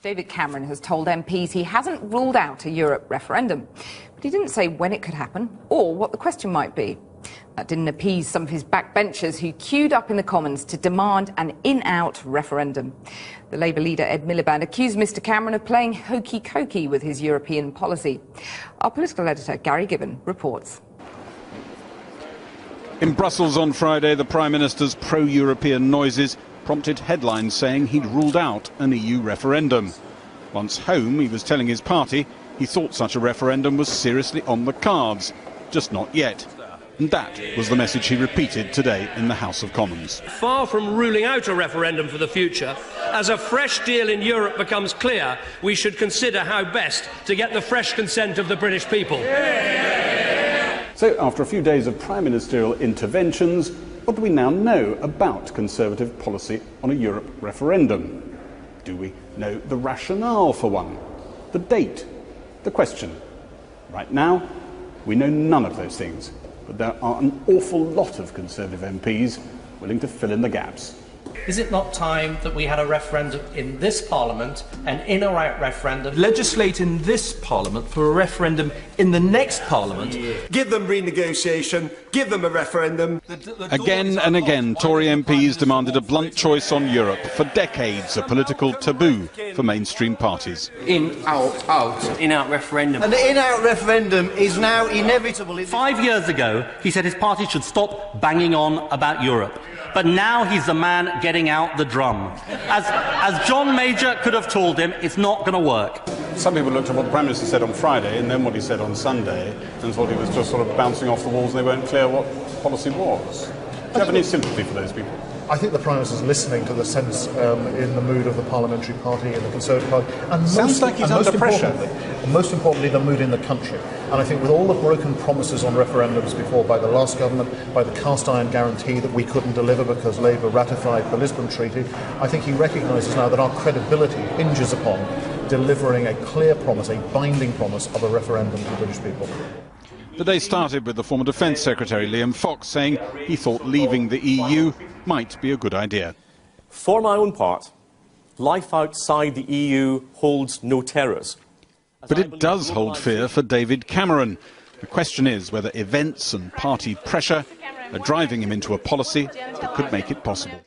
David Cameron has told MPs he hasn't ruled out a Europe referendum, but he didn't say when it could happen or what the question might be. That didn't appease some of his backbenchers who queued up in the Commons to demand an in-out referendum. The Labour leader Ed Miliband accused Mr Cameron of playing hokey-cokey with his European policy. Our political editor Gary Gibbon reports. In Brussels on Friday, the Prime Minister's pro-European noises prompted headlines saying he'd ruled out an EU referendum. Once home, he was telling his party he thought such a referendum was seriously on the cards, just not yet. And that was the message he repeated today in the House of Commons. Far from ruling out a referendum for the future, as a fresh deal in Europe becomes clear, we should consider how best to get the fresh consent of the British people. So, after a few days of prime ministerial interventions, what do we now know about Conservative policy on a Europe referendum? Do we know the rationale for one? The date? The question? Right now, we know none of those things, but there are an awful lot of Conservative MPs willing to fill in the gaps. Is it not time that we had a referendum in this Parliament, an in or out referendum? Legislate in this Parliament for a referendum in the next Parliament. Give them renegotiation, give them a referendum. Again and again, Tory MPs demanded a blunt choice on Europe, for decades a political taboo for mainstream parties. In, out referendum. An in-out referendum is now inevitable. 5 years ago, he said his party should stop banging on about Europe. But now he's the man getting out the drum. As John Major could have told him, it's not going to work. Some people looked at what the Prime Minister said on Friday and then what he said on Sunday and thought he was just sort of bouncing off the walls and they weren't clear what policy was. Do you have any sympathy for those people? I think the Prime Minister is listening to the sense in the mood of the Parliamentary Party and the Conservative Party. And sounds like he's under pressure. Most importantly, the mood in the country. And I think with all the broken promises on referendums before by the last government, by the cast-iron guarantee that we couldn't deliver because Labour ratified the Lisbon Treaty, I think he recognises now that our credibility hinges upon delivering a clear promise, a binding promise of a referendum to the British people. The day started with the former Defence Secretary Liam Fox saying he thought leaving the EU might be a good idea. For my own part, life outside the EU holds no terrors. But it does hold fear for David Cameron. The question is whether events and party pressure are driving him into a policy that could make it possible.